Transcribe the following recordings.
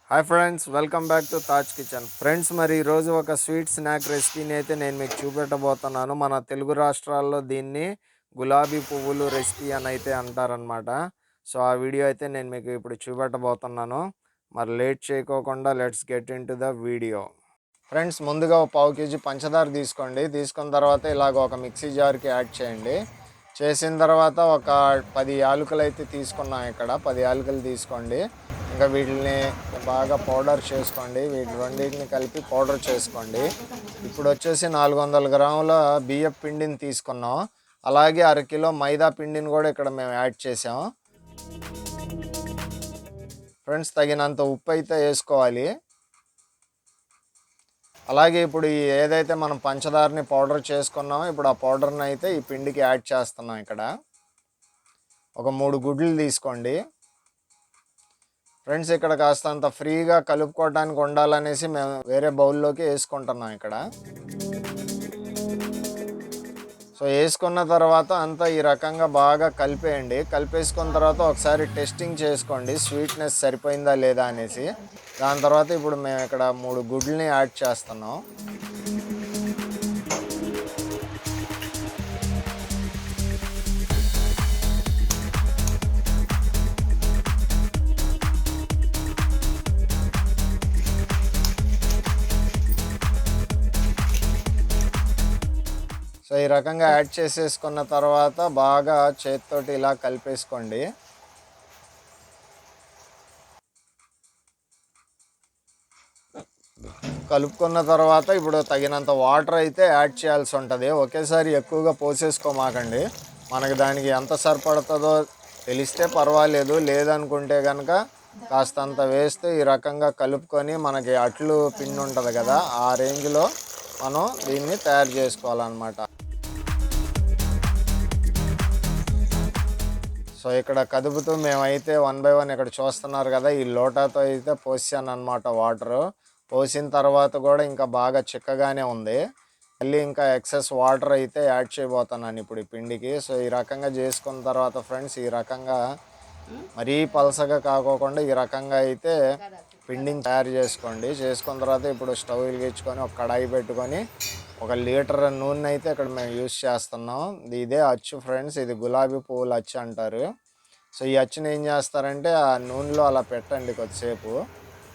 Hi friends, welcome back to Taj kitchen. Friends, మరి ఈరోజు ఒక స్వీట్ స్నాక్ రెసిపీని అయితే నేను మీకు చూపెట్టబోతున్నాను. మన తెలుగు రాష్ట్రాల్లో దీన్ని గులాబీ పువ్వులు రెసిపీ అని అయితే అంటారనమాట. సో ఆ వీడియో అయితే నేను మీకు ఇప్పుడు చూపెట్టబోతున్నాను. మరి లేట్ చేయకోకుండా let's get in to the video. Friends, ముందుగా ఒక పావు కేజీ పంచదార తీసుకోండి. తీసుకున్న తర్వాత ఇలాగ ఒక మిక్సీ జార్కి యాడ్ చేయండి. చేసిన తర్వాత ఒక 10 యాలకులు అయితే తీసుకున్నాం. ఇక్కడ 10 యాలకులు తీసుకోండి. ఇంకా వీటిని బాగా పౌడర్ చేసుకోండి. వీటి రెండింటిని కలిపి పౌడర్ చేసుకోండి. ఇప్పుడు వచ్చేసి 400 గ్రాముల బియ్యం పిండిని తీసుకున్నాం. అలాగే అరకిలో మైదా పిండిని కూడా ఇక్కడ మేము యాడ్ చేసాం. ఫ్రెండ్స్, తగినంత ఉప్పు అయితే వేసుకోవాలి. అలాగే ఇప్పుడు ఏదైతే మనం పంచదారని పౌడర్ చేసుకున్నామో ఇప్పుడు ఆ పౌడర్ని అయితే ఈ పిండికి యాడ్ చేస్తున్నాం. ఇక్కడ ఒక 3 గుడ్లు తీసుకోండి. ఫ్రెండ్స్, ఇక్కడ కాస్తంత ఫ్రీగా కలుపుకోవడానికి ఉండాలనేసి మేము వేరే బౌల్లోకి వేసుకుంటున్నాం ఇక్కడ. సో వేసుకున్న తర్వాత అంతా ఈ రకంగా బాగా కలిపేయండి. కలిపేసుకున్న తర్వాత ఒకసారి టెస్టింగ్ చేసుకోండి స్వీట్నెస్ సరిపోయిందా లేదా అనేసి. దాని తర్వాత ఇప్పుడు మేము ఇక్కడ 3 గుడ్లని యాడ్ చేస్తున్నాం. సో ఈ రకంగా యాడ్ చేసేసుకున్న తర్వాత బాగా చేతితోటి ఇలా కలిపేసుకోండి. కలుపుకున్న తర్వాత ఇప్పుడు తగినంత వాటర్ అయితే యాడ్ చేయాల్సి ఉంటుంది. ఒకేసారి ఎక్కువగా పోసేసుకోమాకండి. మనకి దానికి ఎంత సరిపడుతుందో తెలిస్తే పర్వాలేదు. లేదనుకుంటే కనుక కాస్తంత వేస్తే ఈ రకంగా కలుపుకొని మనకి అట్లు పిండి ఉంటుంది కదా, ఆ రేంజ్లో మనం దీన్ని తయారు చేసుకోవాలన్నమాట. సో ఇక్కడ కదుపుతూ మేమైతే 1 బై 1 ఇక్కడ చూస్తున్నారు కదా, ఈ లోటాతో అయితే పోసాను అనమాట వాటరు. పోసిన తర్వాత కూడా ఇంకా బాగా చిక్కగానే ఉంది. మళ్ళీ ఇంకా ఎక్సెస్ వాటర్ అయితే యాడ్ చేయబోతున్నాను ఇప్పుడు ఈ పిండికి. సో ఈ రకంగా చేసుకున్న తర్వాత ఫ్రెండ్స్, ఈ రకంగా మరీ పలసగా కాకోకుండా ఈ రకంగా అయితే పిండిని తయారు చేసుకోండి. చేసుకున్న తర్వాత ఇప్పుడు స్టవ్ వెలిగించుకొని ఒక కడాయి పెట్టుకొని 1 లీటర్ నూనె అయితే ఇక్కడ మేము యూజ్ చేస్తున్నాం. ఇదే అచ్చు ఫ్రెండ్స్, ఇది గులాబీ పువ్వుల అచ్చు అంటారు. సో ఈ అచ్చుని ఏం చేస్తారంటే ఆ నూనెలో అలా పెట్టండి కొద్దిసేపు.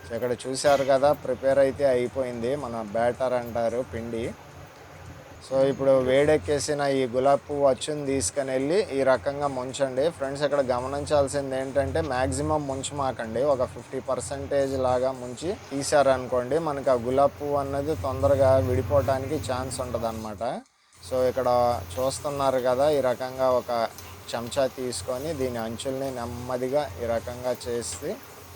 సో ఇక్కడ చూశారు కదా, ప్రిపేర్ అయితే అయిపోయింది మన బ్యాటర్ అంటారు పిండి. సో ఇప్పుడు వేడెక్కేసిన ఈ గులాబీ పువ్వు అచ్చుని తీసుకుని వెళ్ళి ఈ రకంగా ముంచండి. ఫ్రెండ్స్, ఇక్కడ గమనించాల్సింది ఏంటంటే మ్యాక్సిమం ముంచమాకండి. ఒక 50% లాగా ముంచి తీసారనుకోండి మనకి ఆ గులాబీ పువ్వు అన్నది తొందరగా విడిపోవటానికి ఛాన్స్ ఉంటుంది అన్నమాట. సో ఇక్కడ చూస్తున్నారు కదా, ఈ రకంగా ఒక చెంచా తీసుకొని దీని అంచుల్ని నెమ్మదిగా ఈ రకంగా చేసి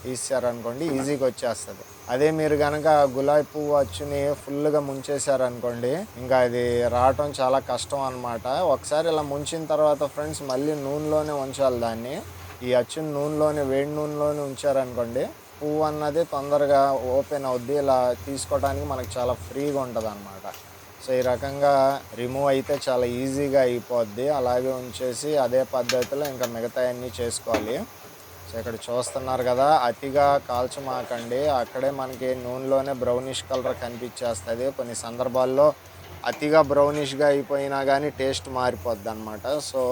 తీసారనుకోండి ఈజీగా వచ్చేస్తుంది. అదే మీరు కనుక గులాబీ పువ్వు అచ్చుని ఫుల్గా ముంచేశారనుకోండి ఇంకా అది రావటం చాలా కష్టం అనమాట. ఒకసారి ఇలా ముంచిన తర్వాత ఫ్రెండ్స్ మళ్ళీ నూనెలోనే ఉంచాలి దాన్ని. ఈ అచ్చుని నూనెలోనే, వేడి నూనెలోనే ఉంచారనుకోండి పువ్వు అన్నది తొందరగా ఓపెన్ అవుద్ది. ఇలా తీసుకోవడానికి మనకు చాలా ఫ్రీగా ఉంటుంది అనమాట. సో ఈ రకంగా రిమూవ్ అయితే చాలా ఈజీగా అయిపోద్ది. అలాగే ఉంచేసి అదే పద్ధతిలో ఇంకా మిగతా అన్నీ చేసుకోవాలి. సో ఇక్కడ చూస్తున్నారు కదా, అతిగా కాల్చమాకండి. అక్కడే మనకి నూనెలోనే బ్రౌనిష్ కలర్ కనిపించేస్తుంది. కొన్ని సందర్భాల్లో అతిగా బ్రౌనిష్గా అయిపోయినా కానీ టేస్ట్ మారిపోద్ది అనమాట. సో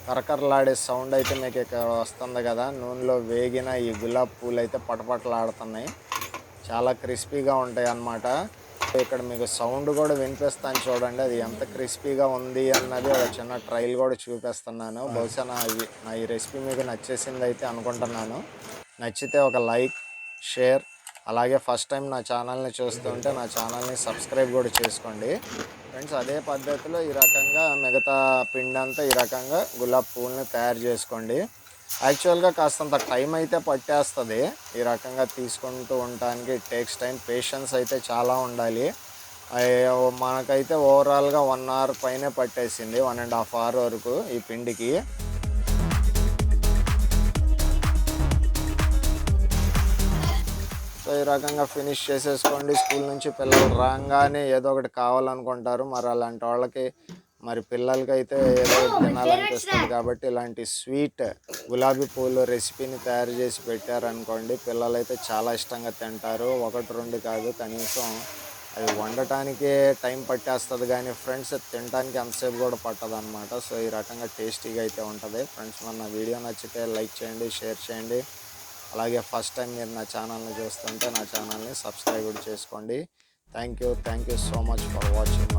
కరకరలాడే సౌండ్ అయితే మీకు ఇక్కడ వస్తుంది కదా, నూనెలో వేగిన ఈ గులాబీ పూలు అయితే పటపటలాడుతున్నాయి. చాలా క్రిస్పీగా ఉంటాయి అన్నమాట. ఇక్కడ మీకు సౌండ్ కూడా వినిపిస్తాను చూడండి, అది ఎంత క్రిస్పీగా ఉంది అన్నది ఒక చిన్న ట్రైల్ కూడా చూపిస్తున్నాను. బహుశా నా ఈ రెసిపీ మీకు నచ్చేసింది అయితే అనుకుంటున్నాను. నచ్చితే ఒక లైక్, షేర్, అలాగే ఫస్ట్ టైం నా ఛానల్ని చూస్తుంటే నా ఛానల్ని సబ్స్క్రైబ్ కూడా చేసుకోండి ఫ్రెండ్స్. అదే పద్ధతిలో ఈ రకంగా మిగతా పిండి అంతా ఈ రకంగా గులాబీ పువ్వుల్ని తయారు చేసుకోండి. యాక్చువల్గా కాస్తంత టైం అయితే పట్టేస్తుంది ఈ రకంగా తీసుకుంటూ ఉండటానికి. టేక్స్ టైం, పేషెన్స్ అయితే చాలా ఉండాలి. మనకైతే ఓవరాల్గా 1 అవర్ పైనే పట్టేసింది, 1.5 అవర్ వరకు ఈ పిండికి. సో ఈ రకంగా ఫినిష్ చేసేసుకోండి. స్కూల్ నుంచి పిల్లలు రాగానే ఏదో ఒకటి కావాలనుకుంటారు. మరి అలాంటి వాళ్ళకి మరి పిల్లలకైతే ఏదో ఒకటి తినాలనిపిస్తుంది కాబట్టి ఇలాంటి స్వీట్ గులాబీ పువ్వులు రెసిపీని తయారు చేసి పెట్టారనుకోండి, పిల్లలైతే చాలా ఇష్టంగా తింటారు. 1, 2 కాదు, కనీసం అది వండటానికే టైం పట్టేస్తుంది కానీ ఫ్రెండ్స్ తినడానికి అంతసేపు కూడా పట్టదనమాట. సో ఈ రకంగా టేస్టీగా అయితే ఉంటుంది ఫ్రెండ్స్. మన నా వీడియో నచ్చితే లైక్ చేయండి, షేర్ చేయండి. అలాగే ఫస్ట్ టైం మీరు నా ఛానల్ని చూస్తుంటే నా ఛానల్ని సబ్స్క్రైబ్ కూడా చేసుకోండి. Thank you so much for watching.